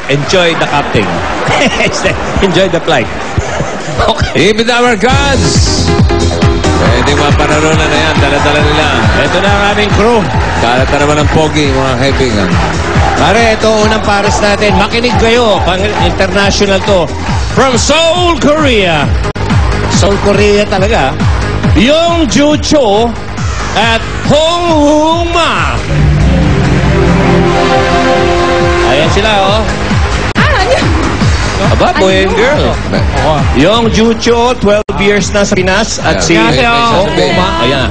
enjoy the captain. Enjoy the flight. Okay. Keep it our cards. Pwede mapanaronan na yan. Dala-dala nila. Ito na ang aming crew. Kalata naman ng pogi, mga kaibigan. Pare, ito unang pares natin. Makinig kayo. International to. From Seoul, Korea. Seoul, Korea talaga. Yongju Cho at Hong Woo Ma. Ayan sila, oh. Aba, boy and girl. Yongju Cho, 12 years na sa Pinas. At si 안녕하세요. Hong Woo Ma. Ayan.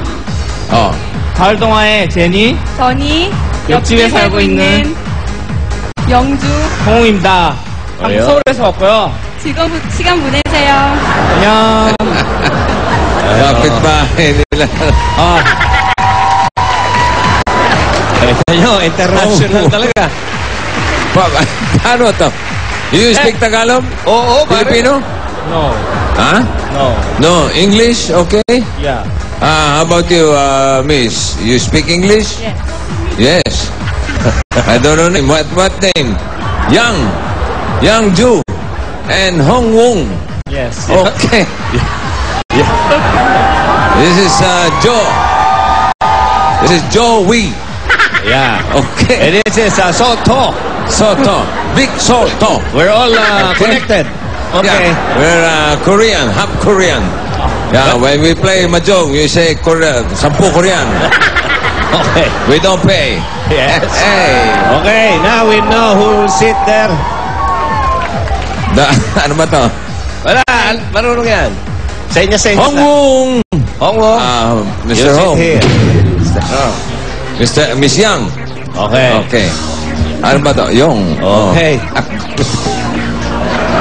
Oh. 가을 동화의 제니, 전이 옆집에 살고 있는 영주 홍우입니다. 왜요? 서울에서 왔고요. 즐거운 시간 보내세요. 안녕. Kapit-bahay nila. Ito nyo, international talaga. Paano to? You speak Tagalog? Oo, Filipino? No. Ha? No. No. English? Okay? Yeah. How about you, miss? You speak English? Yes. Yes. I don't know name. What name? Yang Ju and Hong Wong. Yes. Okay. This is Joe. This is Joe Wee. Yeah. Okay. And this is Soto. Soto. Big Soto. We're all connected. Okay. Yeah. We're Korean, half Korean. Yeah, when we play mahjong, you say Korean, 10 Korean. Okay. We don't pay. Yes. Hey. Okay, now we know who will sit there. Ano ba to? Wala, marunong yan. Sa inyo. Hong Wong. Hong Wong. Mr. You sit Hong. here. Miss Yang. Okay. Okay. Ano ba to? Yung. Okay.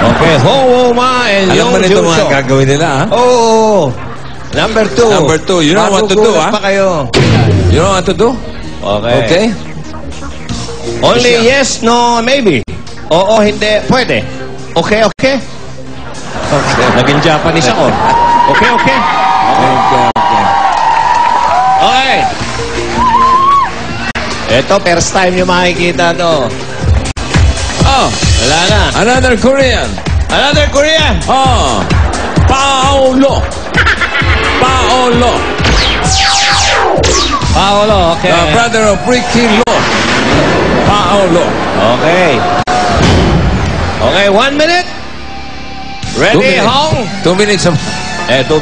Okay, Hong Woo Ma and Alam mo Yong nito Ju mga Cho. gagawin nila, ha? Oh, number 2. Number 2. You know what to do, Magugulat ha? pa kayo. You know what to do? Okay. Okay? Only yes, no, maybe. Oo, hindi. Pwede. Okay, okay. Okay. Naging Japanese ako. Okay, okay. Okay. Okay. Ito, first time nyo makikita to. Oh, Wala na. another Korean. Another Korean. Oh, Paolo. Paolo, okay. The brother of Ricky Lo. Paolo. Okay. Okay, 1 minute. 2 Ready, minutes. Hong? 2 minutes. 2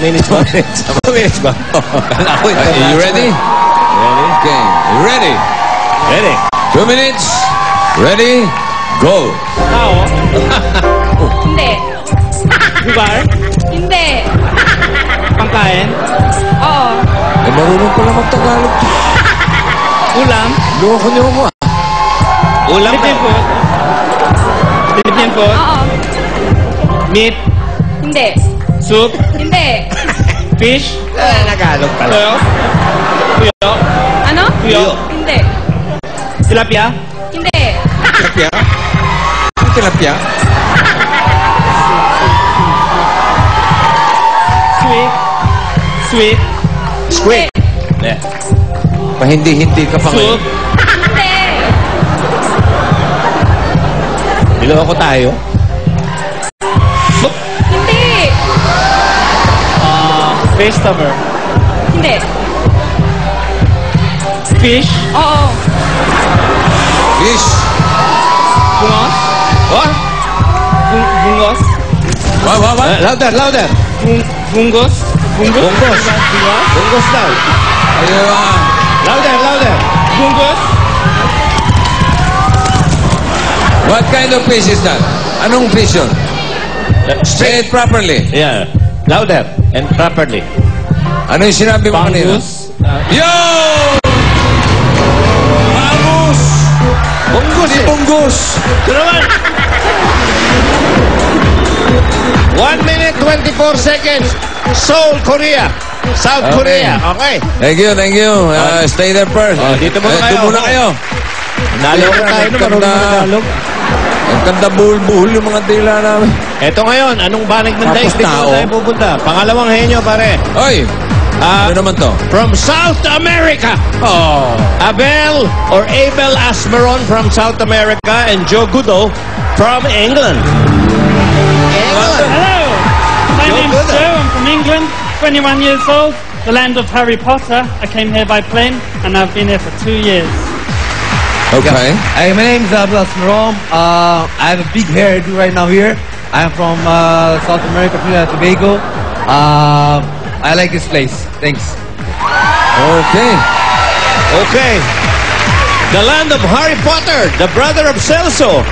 minutes ba? 2 minutes ba? Kala ko You ready? Ready? Okay. You ready? Ready. 2 minutes. Ready? Go. Tao, hindi. lugar, hindi. pangkain, Oo. Marunong pala mag-Tagalog. ulam, Loko niyo ako, ah. Ulam Philippine na. food, Philippine food, Oo. meat, Hindi. soup, Hindi. fish, Nagalog pala. tuyo, tuyo, Ano? tuyo, Hindi. tilapia, Hindi. Tilapia? Ang tilapia? sweet, Squid. Hindi. Hindi ka pa soup, ngayon. Hindi. Niloko tayo. Hindi. vegetable, Hindi. fish, Oo. Fish. bungos, What? bungos, What? Louder, louder. bungos, Bunggos. Bunggos daw. Ayun, Louder, louder. bungos, What kind of fish is that? Anong fish yun? Say it properly. Yeah. Louder and properly. Ano yung sinabi mo kanina? bangus, Yo! Bangus! Bunggos Di eh. bungus! Ito naman. 1 minute, 24 seconds. Seoul, Korea. South Okay. Korea. Okay. Thank you. Stay there first. Dito muna kayo. Doon muna kayo. Naloko tayo na marunong Tagalog. Ang ganda buhul-buhul yung mga dila namin. Eto ngayon, anong banig ng Tapos daigdig tao. mo tayo pupunta? Pangalawang henyo, pare. Oy! Ano naman to? From South America. Oh. Abel or Abel Asmeron from South America and Joe Goodall from England. England. Hello. My Joe name's Goodall. Joe. I'm from England, 21 years old, the land of Harry Potter. I came here by plane, and I've been here for 2 years. Okay. Hey, my name is Abel Asmerom. I have a big hairdo right now here. I'm from South America, Trinidad and Tobago. I like this place. Thanks. Okay. Okay. The land of Harry Potter, the brother of Celso.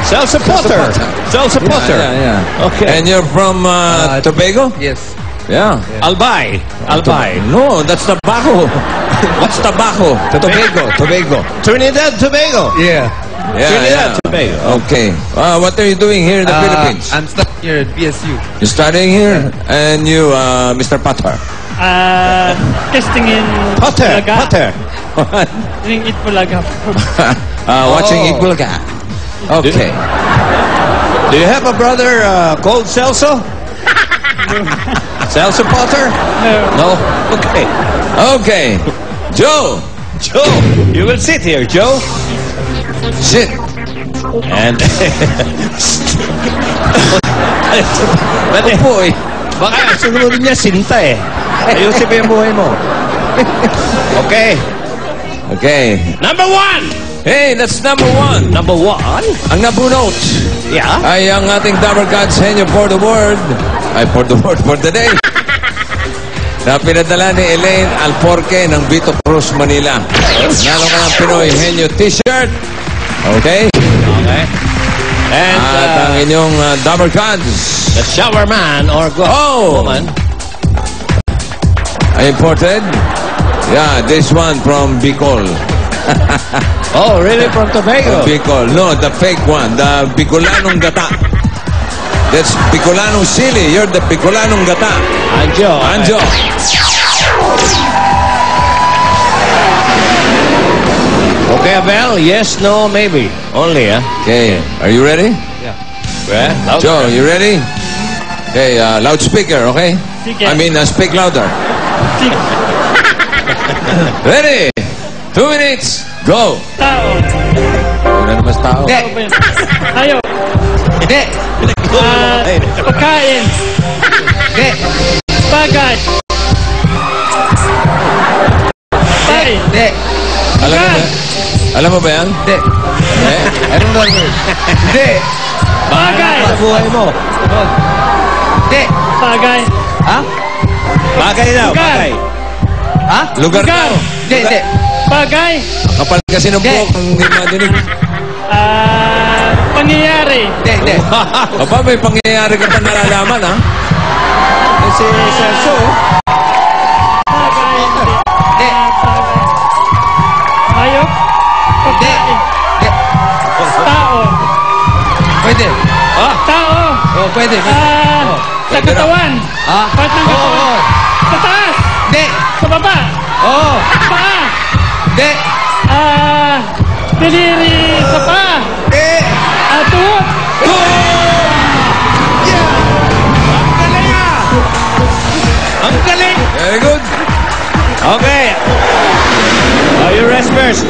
Celso Potter. Celso Potter. Yeah. Okay. And you're from Tobago? Yes. Yeah. Albay. Albay. No, that's tobacco. What's tobacco? Tobago. Trinidad, Tobago. Yeah. Trinidad, Tobago. Okay. What are you doing here in the Philippines? I'm stuck here at BSU. You're studying here? And you, Mr. Potter? Testing in Potter. Bulaga. Potter. Doing it Bulaga. Watching Igulaga. Okay. Do you have a brother called Celso? Celso Potter? No. No? Okay. Okay. Joe, Joe, you will sit here, Joe. sit. And... Boy. Baka sunurin niya sinta eh. Ayusin mo yung buhay mo. Okay. Okay. Number 1! Hey, that's number 1. Number 1? Ang nabunot Yeah. ay ang ating Dabber Gods henyo for the word. Ay, for the word, for the day. Na pinadala ni Elaine Alporque ng Vito Cruz, Manila. Nalo ka ng Pinoy henyo t-shirt. Okay? Okay. And At ang inyong Dabber Gods the shower man or woman. ay imported. Yeah, this one from Bicol. Oh, really? From Tobago? Bicol. No, the fake one. The Bicolanong gata. That's Bicolanong sili. You're the Bicolanong gata. Anjo. Anjo. Okay, Abel. Yes, no, maybe. Only, huh? Okay. Are you ready? Yeah. Loud. Joe, you ready? Okay, loudspeaker, okay? Sige. I mean, speak louder. Sige. Ready? 2 minutes. Go. Tao. Ano naman tao? Hindi. Ano ba yun? Hayop. Hindi. Pagkain. Hindi. Bagay. Bagay. Hindi. Alam mo ba yan? Hindi. Eh? I don't know that word. Hindi. Bagay. Sa buhay mo. Hindi. Bagay. Ha? Bagay daw. Lugar. Bagay. Ha? Lugar Lugar. daw. Hindi. Hindi. Bagay. Kapal kasi ng Hindi. buhok. Hindi madinig. Pangyayari. Hindi. Hindi. Aba, may pangyayari ka pa nalalaman, ha? Si Celso. Bagay. Hindi. Hayop. Hindi. Pagkain. Hindi. Tao. Pwede. Tao. Oh, pwede. Sa Pwede katawan. Ha? Part ng katawan. Oo. Sa taas. Hindi. Sa baba. Oo. Paa. Hindi. Daliri sa paa. Hindi. Tuhod. Ang galing! Very good. Okay. You rest first.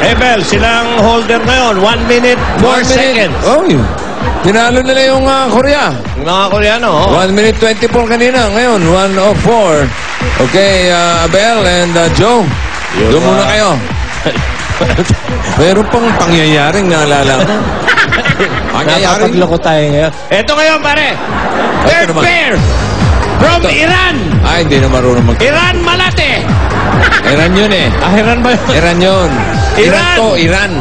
Abel, silang holder ngayon. 1 minute, 4 seconds. Oh, tinalo nila yung Korea. Yung mga Koreano, oh. 1 minute 24 kanina. Ngayon, 1:04. Okay, Abel and Joe. Doon muna kayo. Meron pang pangyayaring naalala ko. Pangyayaring? Napapagloko tayo ngayon. Ito ngayon, pare. Third naman. pair from Iran. Ay, hindi na marunong mag... Iran Malate. Iran yun eh. Iran ba yun? Iran yun. Iran Iran. to, Iran.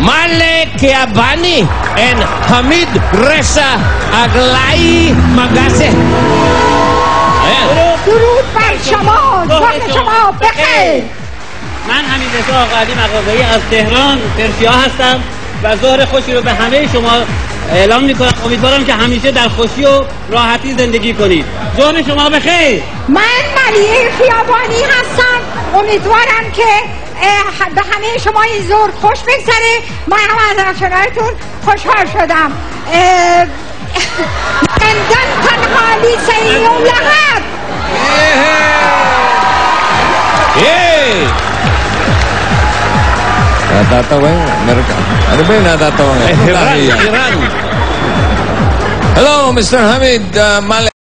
Male Kiabani and Hamid Reza Aglai Magase. Ayan. درود بر شما ظهر شما بخیر من حمید رضا آقایی مقاطعی از تهران پرسیا هستم و ظهر خوشی رو به همه شما اعلام میکنم. امیدوارم که همیشه در خوشی و راحتی زندگی کنید. ظهر شما بخیر. من ملیه خیابانی هستم امیدوارم که به همه شما این ظهر خوش بگذره من هم از کنارتون خوشحال شدم زندان تنها لیسه اون لغت Yay! Natatawa yun. Ano ba yung natatawa nga? Iran. Hello, Mr. Hamid Malik.